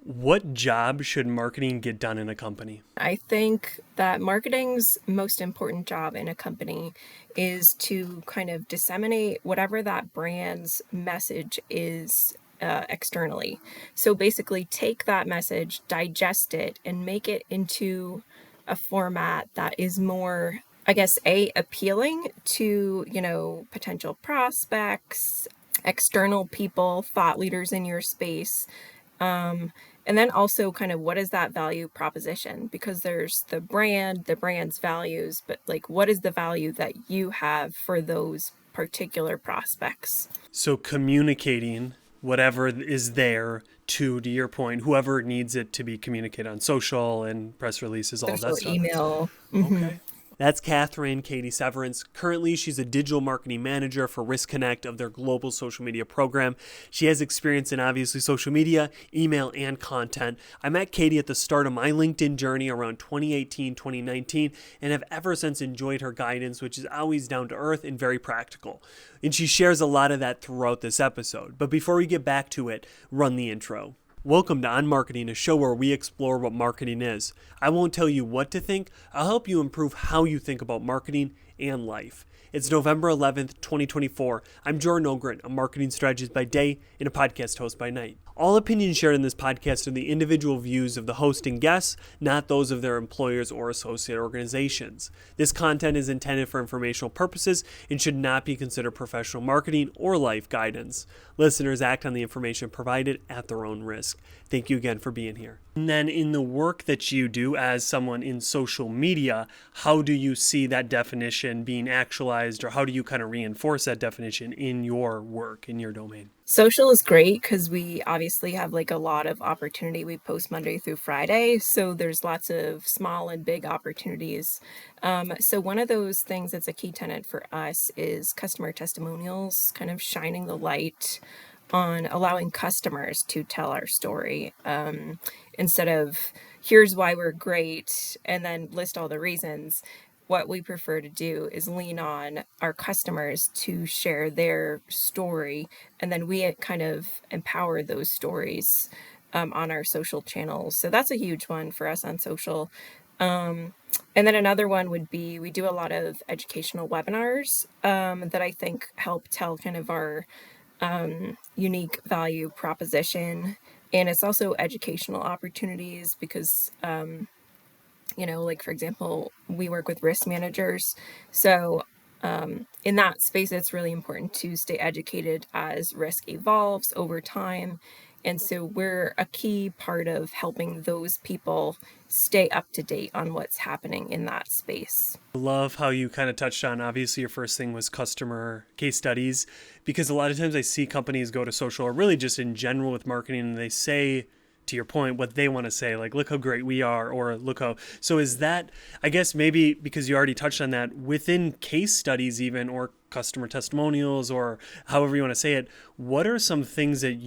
What job should marketing get done in a company? I think that marketing's most important job in a company is to kind of disseminate whatever that brand's message is externally. So basically, take that message, digest it, and make it into a format that is more, I guess, appealing to, potential prospects, external people, thought leaders in your space. Um, and then also kind of what is that value proposition? Because there's the brand, the brand's values, but like what is the value that you have for those particular prospects? So communicating whatever is there to your point, whoever needs it to be communicated on social and press releases, all of that Social stuff. email. Okay. That's Kathryn, Katy Severance. Currently, she's a digital marketing manager for Risk Connect of their global social media program. She has experience in obviously social media, email, and content. I met Katy at the start of my LinkedIn journey around 2018, 2019, and have ever since enjoyed her guidance, which is always down to earth and very practical. And she shares a lot of that throughout this episode. But before we get back to it, run the intro. Welcome to On Marketing, a show where we explore what marketing is. I won't tell you what to think, I'll help you improve how you think about marketing and life. It's November 11th, 2024. I'm Jordan Ogren, a marketing strategist by day and a podcast host by night. All opinions shared in this podcast are the individual views of the host and guests, not those of their employers or associate organizations. This content is intended for informational purposes and should not be considered professional marketing or life guidance. Listeners act on the information provided at their own risk. Thank you again for being here. And then in the work that you do as someone in social media, how do you see that definition being actualized, or how do you kind of reinforce that definition in your work, in your domain? Social is great because we obviously have like a lot of opportunity. We post Monday through Friday, so there's lots of small and big opportunities. So one of those things that's a key tenet for us is customer testimonials, kind of shining the light on allowing customers to tell our story, instead of here's why we're great and then list all the reasons. What we prefer to do is lean on our customers to share their story, and then we kind of empower those stories on our social channels. So that's a huge one for us on social. And then another one would be we do a lot of educational webinars that I think help tell kind of our unique value proposition. And it's also educational opportunities because like for example, we work with risk managers. So in that space, it's really important to stay educated as risk evolves over time. And so we're a key part of helping those people stay up to date on what's happening in that space. I love how you kind of touched on, obviously your first thing was customer case studies, because a lot of times I see companies go to social, or really just in general with marketing, and they say, to your point, what they want to say, like, look how great we are, or look how. So is that, I guess maybe because you already touched on that, within case studies even, or customer testimonials, or however you want to say it, what are some things that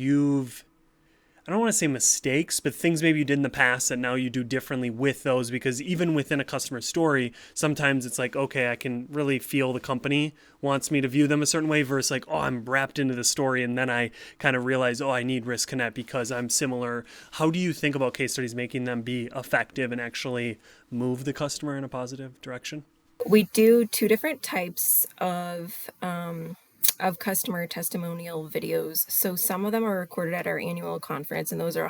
I don't want to say mistakes, but things maybe you did in the past that now you do differently with those? Because even within a customer story, sometimes it's like, okay, I can really feel the company wants me to view them a certain way versus like, oh, I'm wrapped into the story. And then I kind of realize, oh, I need Risk Connect because I'm similar. How do you think about case studies, making them be effective and actually move the customer in a positive direction? We do two different types of customer testimonial videos. So some of them are recorded at our annual conference, and those are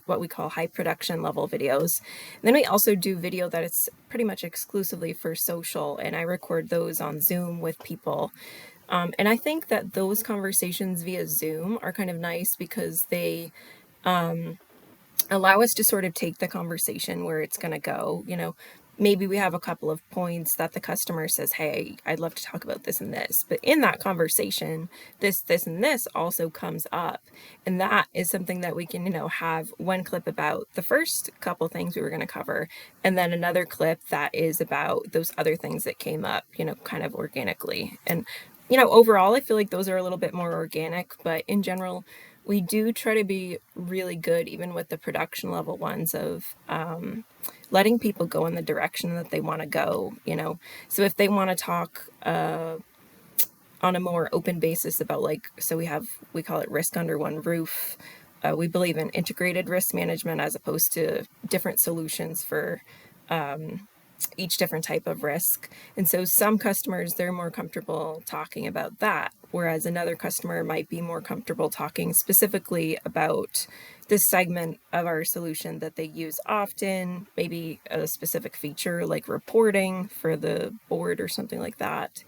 what we call high production level videos. And then we also do video that is pretty much exclusively for social, and I record those on Zoom with people. And I think that those conversations via Zoom are kind of nice because they allow us to sort of take the conversation where it's going to go. Maybe we have a couple of points that the customer says, hey, I'd love to talk about this and this. But in that conversation, this, and this also comes up. And that is something that we can, have one clip about the first couple things we were going to cover, and then another clip that is about those other things that came up, kind of organically. And, overall, I feel like those are a little bit more organic, but in general, we do try to be really good, even with the production level ones, of letting people go in the direction that they want to go, So if they want to talk on a more open basis about, like, so we call it risk under one roof, we believe in integrated risk management as opposed to different solutions for each different type of risk. And so some customers, they're more comfortable talking about that, whereas another customer might be more comfortable talking specifically about this segment of our solution that they use often, maybe a specific feature like reporting for the board or something like that.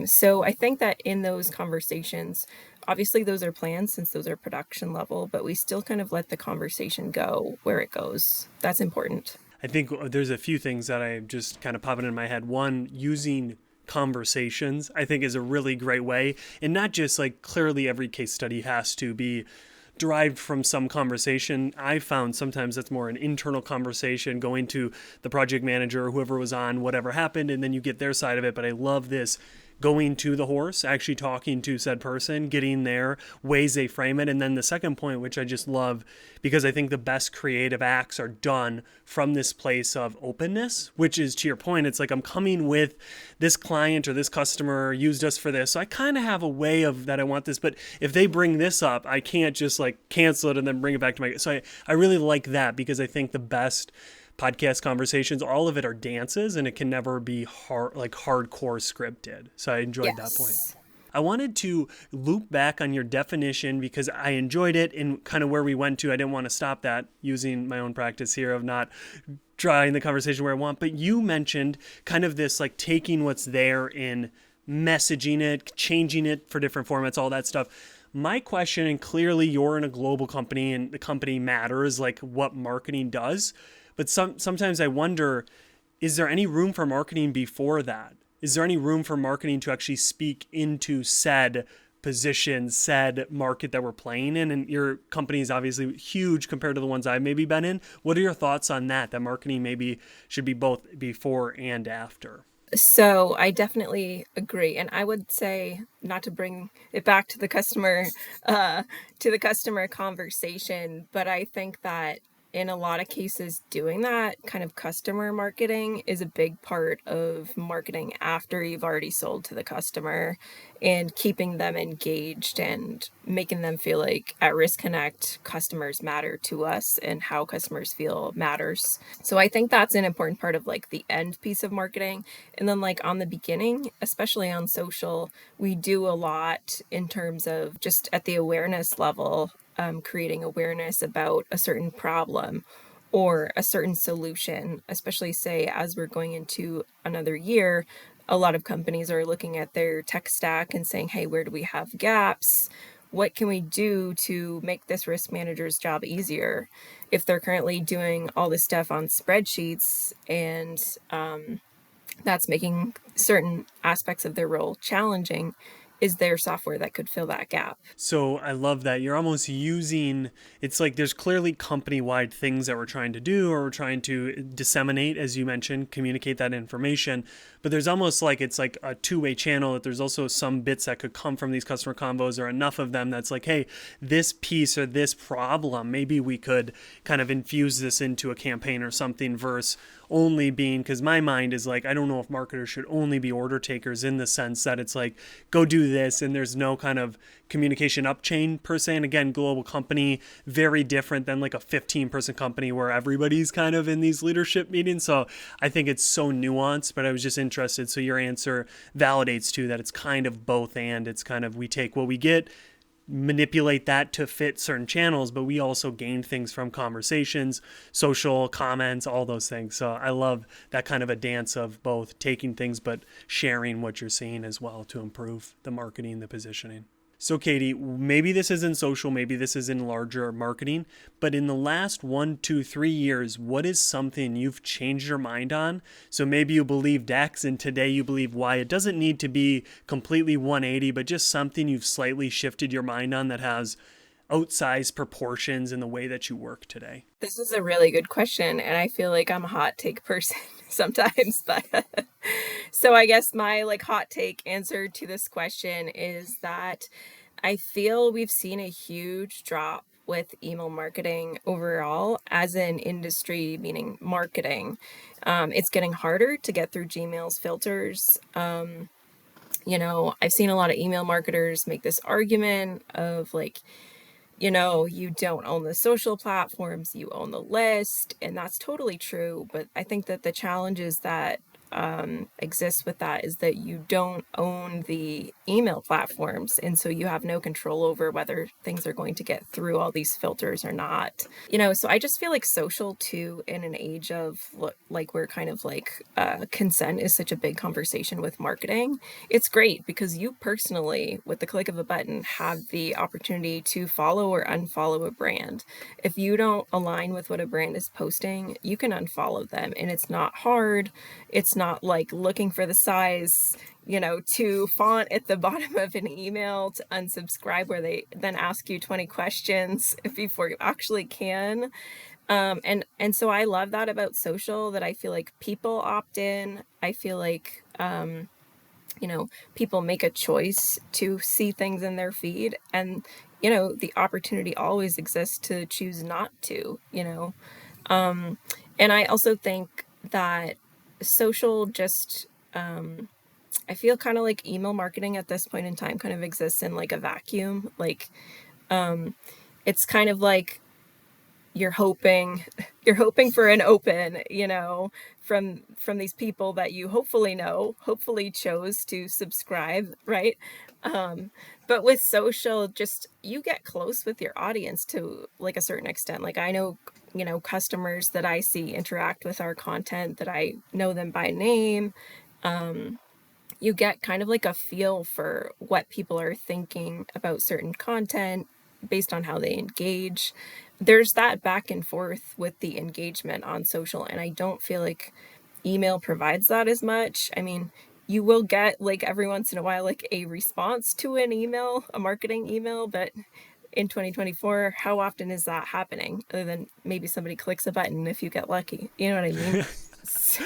So I think that in those conversations, obviously those are planned since those are production level, but we still kind of let the conversation go where it goes. That's important. I think there's a few things that I just kind of popping in my head. One, using conversations, I think, is a really great way. And not just like clearly every case study has to be derived from some conversation. I found sometimes that's more an internal conversation going to the project manager or whoever was on whatever happened, and then you get their side of it. But I love this going to the horse, actually talking to said person, getting their ways they frame it. And then the second point, which I just love, because I think the best creative acts are done from this place of openness, which is to your point, it's like I'm coming with this client or this customer used us for this. So I kind of have a way of that I want this, but if they bring this up, I can't just like cancel it and then bring it back to my, so I really like that because I think the best podcast conversations, all of it are dances and it can never be hardcore scripted. So I enjoyed that point. I wanted to loop back on your definition because I enjoyed it and kind of where we went to. I didn't want to stop that using my own practice here of not drawing the conversation where I want. But you mentioned kind of this like taking what's there in messaging it, changing it for different formats, all that stuff. My question, and clearly you're in a global company and the company matters, like what marketing does. But sometimes I wonder, is there any room for marketing before that? Is there any room for marketing to actually speak into said position, said market that we're playing in? And your company is obviously huge compared to the ones I've maybe been in. What are your thoughts on that? That marketing maybe should be both before and after? So I definitely agree. And I would say, not to bring it back to the customer conversation, but I think that in a lot of cases, doing that kind of customer marketing is a big part of marketing after you've already sold to the customer and keeping them engaged and making them feel like at Risk Connect, customers matter to us and how customers feel matters. So I think that's an important part of like the end piece of marketing. And then like on the beginning, especially on social, we do a lot in terms of just at the awareness level, creating awareness about a certain problem or a certain solution, especially say as we're going into another year, a lot of companies are looking at their tech stack and saying, hey, where do we have gaps? What can we do to make this risk manager's job easier? If they're currently doing all this stuff on spreadsheets and that's making certain aspects of their role challenging, is there software that could fill that gap? So I love that you're almost using, it's like there's clearly company-wide things that we're trying to do or we're trying to disseminate, as you mentioned, communicate that information. But there's almost like it's like a two-way channel that there's also some bits that could come from these customer convos or enough of them that's like, hey, this piece or this problem, maybe we could kind of infuse this into a campaign or something versus only being, because my mind is like, I don't know if marketers should only be order takers in the sense that it's like, go do this and there's no kind of communication up chain per se. And again, global company, very different than like a 15-person company where everybody's kind of in these leadership meetings. So I think it's so nuanced, but I was just interested. So your answer validates too that it's kind of both and it's kind of we take what we get, manipulate that to fit certain channels, but we also gain things from conversations, social comments, all those things. So I love that kind of a dance of both taking things but sharing what you're seeing as well to improve the marketing, the positioning. So Katy, maybe this is in social, maybe this is in larger marketing, but in the last 1, 2, 3 years, what is something you've changed your mind on? So maybe you believed X and today you believe Y. It doesn't need to be completely 180, but just something you've slightly shifted your mind on that has outsized proportions in the way that you work today. This is a really good question, and I feel like I'm a hot take person sometimes, but so I guess my like hot take answer to this question is that I feel we've seen a huge drop with email marketing overall as an industry, meaning marketing. It's getting harder to get through Gmail's filters. I've seen a lot of email marketers make this argument of like, you don't own the social platforms, you own the list, and that's totally true. But I think that the challenges that exist with that is that you don't own the email platforms. And so you have no control over whether things are going to get through all these filters or not. So I just feel like social too, in an age of like where kind of like consent is such a big conversation with marketing. It's great because you personally, with the click of a button, have the opportunity to follow or unfollow a brand. If you don't align with what a brand is posting, you can unfollow them, and it's not hard. It's not like looking for the size, to font at the bottom of an email to unsubscribe, where they then ask you 20 questions before you actually can. And so I love that about social, that I feel like people opt in. I feel like people make a choice to see things in their feed, and the opportunity always exists to choose not to. And I also think that social just I feel kind of like email marketing at this point in time kind of exists in like a vacuum. Like it's kind of like you're hoping you're hoping for an open, from these people that you hopefully chose to subscribe, right? um but with social, just you get close with your audience to like a certain extent. Like I know, customers that I see interact with our content, that I know them by name. You get kind of like a feel for what people are thinking about certain content based on how they engage. There's that back and forth with the engagement on social, and I don't feel like email provides that as much. I mean, you will get like every once in a while like a response to an email, a marketing email, but in 2024, how often is that happening, other than maybe somebody clicks a button if you get lucky? You know what I mean? So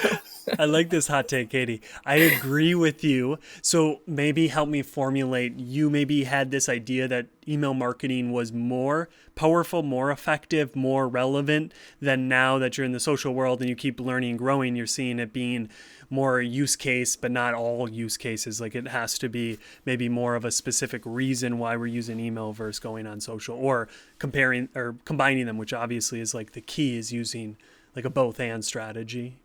I like this hot take, Katie. I agree with you. So maybe help me formulate. You maybe had this idea that email marketing was more powerful, more effective, more relevant than now that you're in the social world and you keep learning and growing. You're seeing it being more use case, but not all use cases. Like it has to be maybe more of a specific reason why we're using email versus going on social, or comparing or combining them, which obviously is like the key, is using like a both and strategy.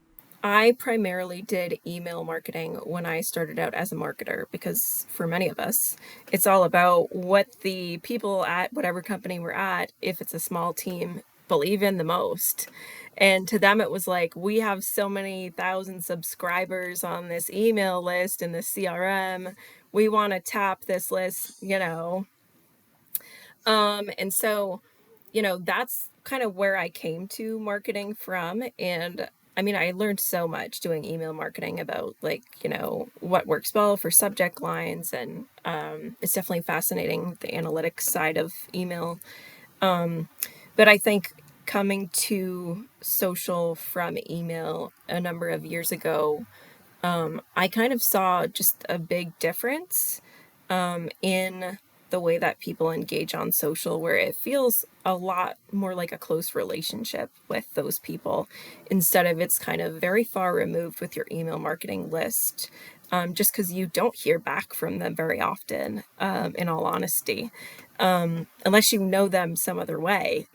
I primarily did email marketing when I started out as a marketer, because for many of us, it's all about what the people at whatever company we're at, if it's a small team, believe in the most. And to them, it was like, we have so many thousand subscribers on this email list in the CRM. We want to tap this list. And so, that's kind of where I came to marketing from. And I mean, I learned so much doing email marketing about like, what works well for subject lines. And it's definitely fascinating, the analytics side of email. But I think coming to social from email a number of years ago, I kind of saw just a big difference in the way that people engage on social, where it feels a lot more like a close relationship with those people, instead of it's kind of very far removed with your email marketing list, just because you don't hear back from them very often, in all honesty, unless you know them some other way.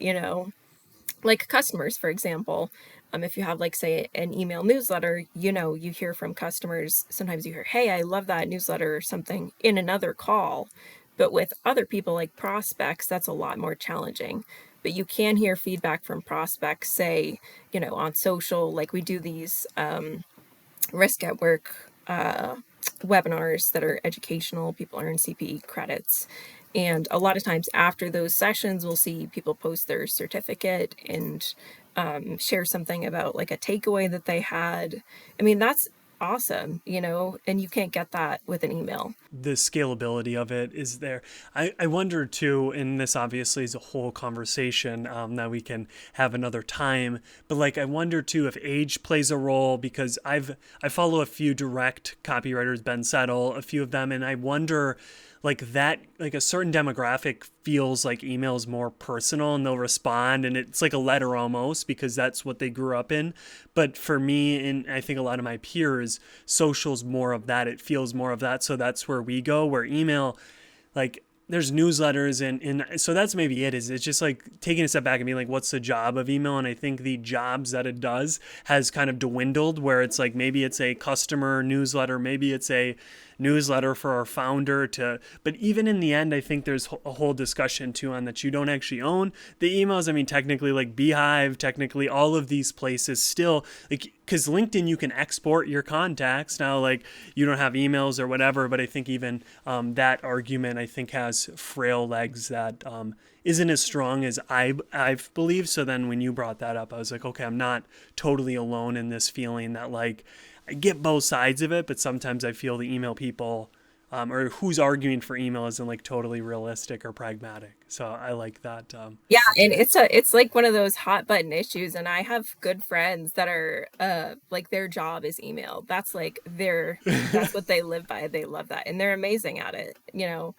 Like customers, for example. If you have like say an email newsletter, you hear from customers. Sometimes you hear, hey, I love that newsletter or something, in another call. But with other people like prospects, that's a lot more challenging. But you can hear feedback from prospects, say, on social. Like we do these risk at work webinars that are educational. People earn CPE credits. And a lot of times after those sessions, we'll see people post their certificate and share something about like a takeaway that they had. I mean, that's awesome, and you can't get that with an email. The scalability of it is there. I wonder too, and this obviously is a whole conversation that we can have another time, but like I wonder too if age plays a role, because I follow a few direct copywriters, Ben Settle, a few of them, and I wonder like that, like a certain demographic feels like email is more personal and they'll respond and it's like a letter almost because that's what they grew up in. But for me, and I think a lot of my peers, social's more of that. It feels more of that. So that's where we go, where email, like there's newsletters and so that's maybe it, is it's just like taking a step back and being like, what's the job of email? And I think the jobs that it does has kind of dwindled, where it's like maybe it's a customer newsletter, maybe it's a newsletter for our founder to, but even in the end, I think there's a whole discussion too on that you don't actually own the emails. I mean, technically like Beehive, technically all of these places still, like, because LinkedIn, you can export your contacts now, like you don't have emails or whatever, but I think even that argument I think has frail legs that isn't as strong as I've believed. So then when you brought that up, I was like, okay, I'm not totally alone in this feeling that like I get both sides of it, but sometimes I feel the email people or who's arguing for email isn't like totally realistic or pragmatic. So I like that. Yeah, and it's like one of those hot button issues, and I have good friends that are like their job is email. That's like that's what they live by. They love that, and they're amazing at it, you know.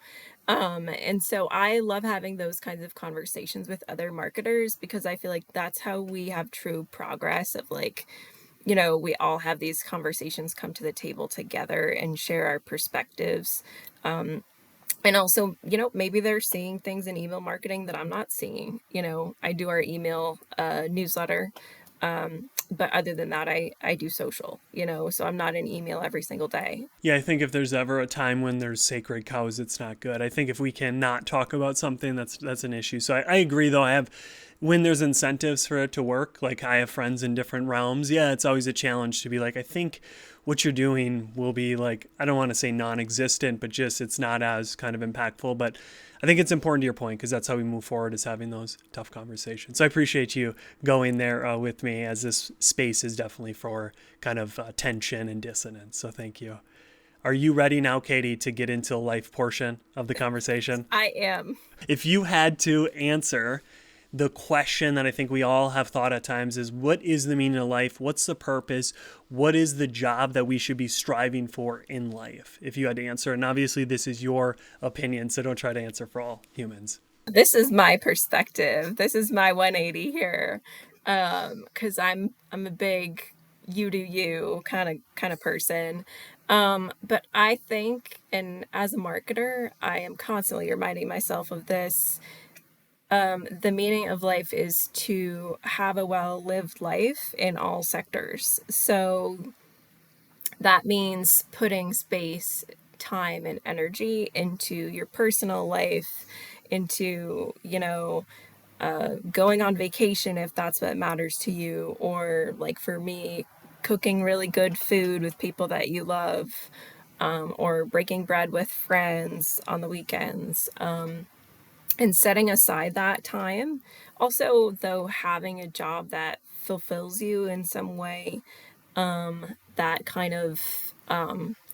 And so I love having those kinds of conversations with other marketers, because I feel like that's how we have true progress of like, you know, we all have these conversations, come to the table together and share our perspectives. And also, you know, maybe they're seeing things in email marketing that I'm not seeing. You know, I do our email newsletter. But other than that, I do social, you know, so I'm not in email every single day. Yeah, I think if there's ever a time when there's sacred cows, it's not good. I think if we can not talk about something, that's an issue. So I agree, though. When there's incentives for it to work, like I have friends in different realms. Yeah, it's always a challenge to be like, I think what you're doing will be like, I don't want to say non-existent, but just it's not as kind of impactful. But I think it's important to your point, because that's how we move forward, is having those tough conversations. So I appreciate you going there with me, as this space is definitely for kind of tension and dissonance. So thank you. Are you ready now, Katy, to get into the life portion of the conversation? I am. If you had to answer the question that I think we all have thought at times is, what is the meaning of life? What's the purpose? What is the job that we should be striving for in life? If you had to answer, and obviously this is your opinion, so don't try to answer for all humans. This is my perspective. This is my 180 here. 'Cause I'm a big you do you kind of person. But I think, and as a marketer, I am constantly reminding myself of this. The meaning of life is to have a well-lived life in all sectors. So that means putting space, time, and energy into your personal life, into, you know, going on vacation if that's what matters to you, or like for me, cooking really good food with people that you love, or breaking bread with friends on the weekends. And setting aside that time. Also, though, having a job that fulfills you in some way, that kind of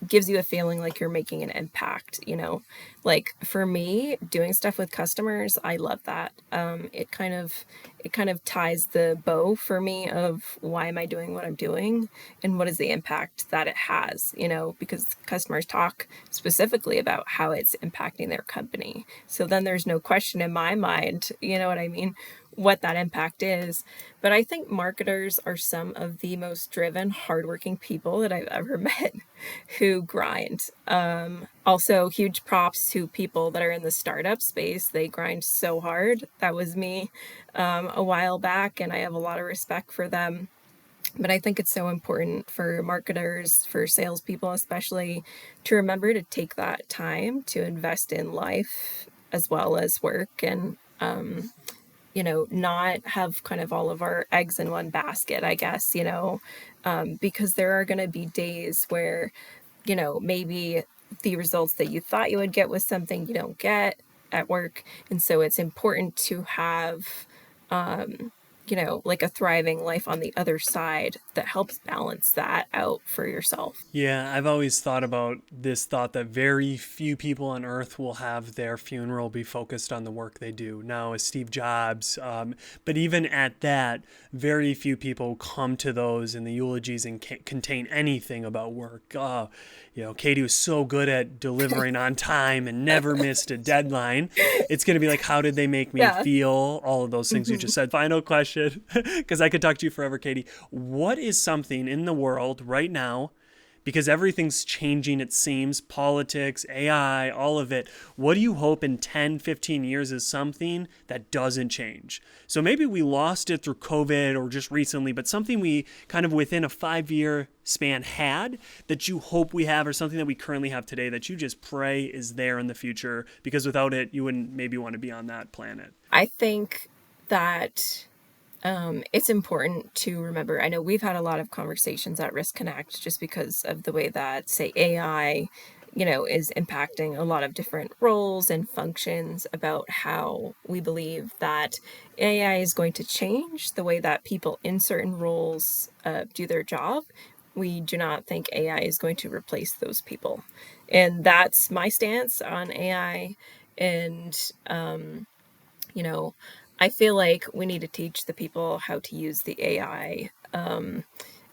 gives you a feeling like you're making an impact, you know. Like for me, doing stuff with customers, I love that. It kind of ties the bow for me of why am I doing what I'm doing, and what is the impact that it has, you know, because customers talk specifically about how it's impacting their company. So then there's no question in my mind, you know what I mean, what that impact is. But I think marketers are some of the most driven, hardworking people that I've ever met, who grind. Also, huge props to people that are in the startup space. They grind so hard. That was me a while back, and I have a lot of respect for them. But I think it's so important for marketers, for salespeople especially, to remember to take that time to invest in life as well as work, and you know, not have kind of all of our eggs in one basket, I guess, you know, because there are going to be days where, you know, maybe the results that you thought you would get with something you don't get at work. And so it's important to have, you know, like a thriving life on the other side that helps balance that out for yourself. Yeah, I've always thought about this thought that very few people on earth will have their funeral be focused on the work they do. Now, as Steve Jobs, but even at that, very few people come to those in the eulogies and contain anything about work. You know, Katy was so good at delivering on time and never missed a deadline. It's going to be like, how did they make me feel? All of those things you just said. Final question, because I could talk to you forever, Katy. What is something in the world right now because everything's changing, it seems, politics, AI, all of it. What do you hope in 10, 15 years is something that doesn't change? So maybe we lost it through COVID or just recently, but something we kind of within a 5-year span had that you hope we have, or something that we currently have today that you just pray is there in the future, because without it, you wouldn't maybe want to be on that planet. I think that it's important to remember. I know we've had a lot of conversations at Risk Connect just because of the way that, say, AI, is impacting a lot of different roles and functions, about how we believe that AI is going to change the way that people in certain roles do their job. We do not think AI is going to replace those people. And that's my stance on AI. And, you know, I feel like we need to teach the people how to use the AI. And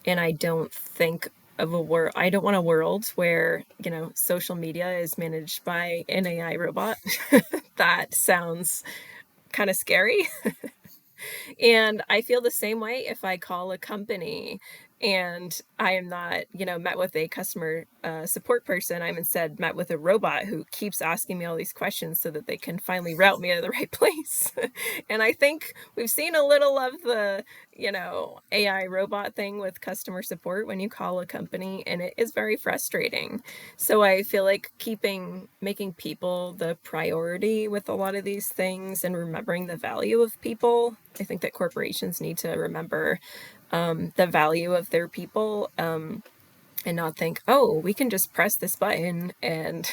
I don't think of a world, I don't want a world where, social media is managed by an AI robot. That sounds kind of scary. And I feel the same way if I call a company and I am not, met with a customer support person. I'm instead met with a robot who keeps asking me all these questions so that they can finally route me to the right place. And I think we've seen a little of the, AI robot thing with customer support when you call a company, and it is very frustrating. So I feel like making people the priority with a lot of these things and remembering the value of people. I think that corporations need to remember the value of their people, and not think, oh, we can just press this button and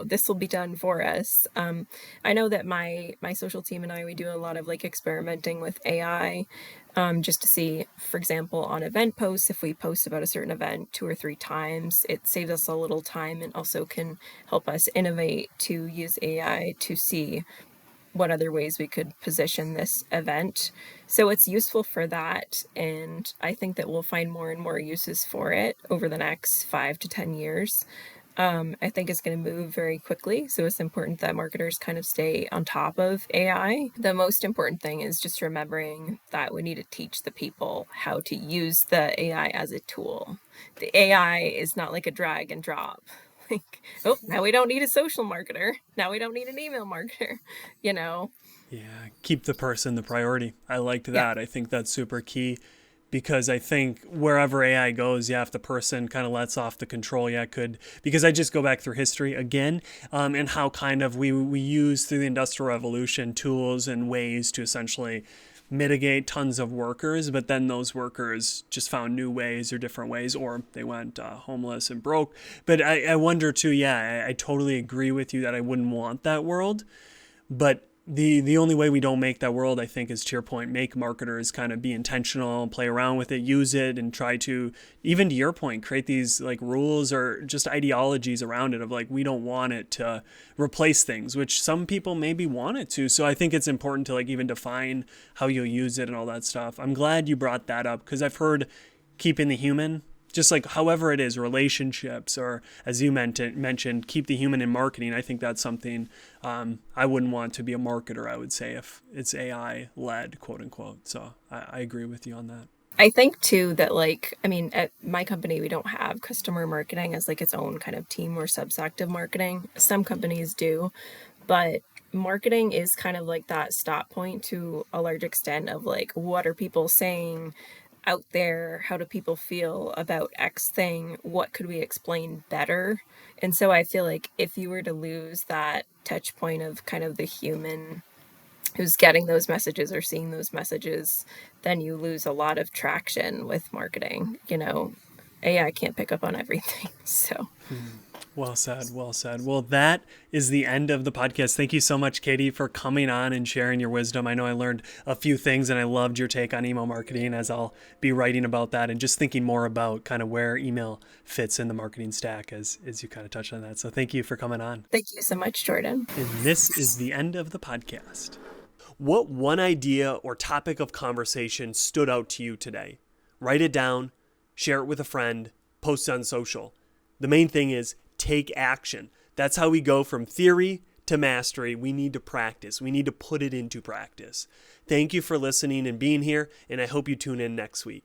this will be done for us. I know that my social team and I, we do a lot of like experimenting with AI, just to see, for example, on event posts, if we post about a certain event 2 or 3 times, it saves us a little time and also can help us innovate to use AI to see what other ways we could position this event. So it's useful for that. And I think that we'll find more and more uses for it over the next 5 to 10 years. I think it's going to move very quickly. So it's important that marketers kind of stay on top of AI. The most important thing is just remembering that we need to teach the people how to use the AI as a tool. The AI is not like a drag and drop. Like, oh, now we don't need a social marketer. Now we don't need an email marketer, Yeah, keep the person the priority. I liked that. Yeah. I think that's super key, because I think wherever AI goes, if the person kind of lets off the control, because I just go back through history again, and how kind of we use through the Industrial Revolution tools and ways to essentially mitigate tons of workers, but then those workers just found new ways or different ways, or they went homeless and broke. But I wonder too, I totally agree with you that I wouldn't want that world, but the only way we don't make that world, I think, is to your point, make marketers kind of be intentional, play around with it, use it, and try to, even to your point, create these like rules or just ideologies around it of like, we don't want it to replace things, which some people maybe want it to. So I think it's important to like even define how you'll use it and all that stuff. I'm glad you brought that up, because I've heard keeping the human, just like however it is, relationships, or as you mentioned, keep the human in marketing. I think that's something I wouldn't want to be a marketer, I would say, if it's AI led, quote unquote. So I agree with you on that. I think too that at my company, we don't have customer marketing as like its own kind of team or subsect of marketing. Some companies do, but marketing is kind of like that stop point to a large extent of like, what are people saying out there? How do people feel about X thing? What could we explain better? And so I feel like if you were to lose that touch point of kind of the human who's getting those messages or seeing those messages, then you lose a lot of traction with marketing. AI can't pick up on everything. So Well said. Well said. Well, that is the end of the podcast. Thank you so much, Katy, for coming on and sharing your wisdom. I know I learned a few things, and I loved your take on email marketing, as I'll be writing about that and just thinking more about kind of where email fits in the marketing stack, as you kind of touched on that. So thank you for coming on. thank you so much, Jordan. And this is the end of the podcast. What one idea or topic of conversation stood out to you today? Write it down, share it with a friend, post it on social. The main thing is take action. That's how we go from theory to mastery. We need to practice. We need to put it into practice. Thank you for listening and being here, and I hope you tune in next week.